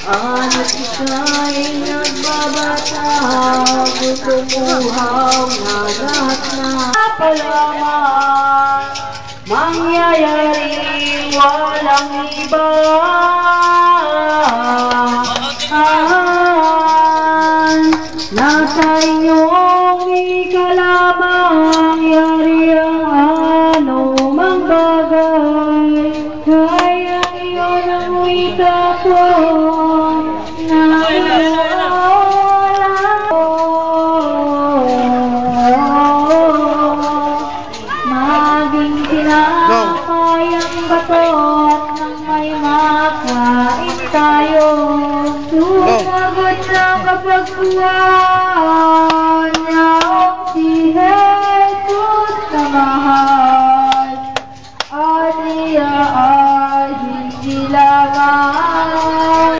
At ika'y nagbabatag, tumuhaw na lahat na palaman, mangyayari walang iba. Nasa inyong ikalamang yari ang anumang bagay, kaya iyon ang wika ko. Maging tinapayang bato at nang may makain tayo, sumagot na kapagpuan niyang si Jesus na mahal, at iya ay hindi lamang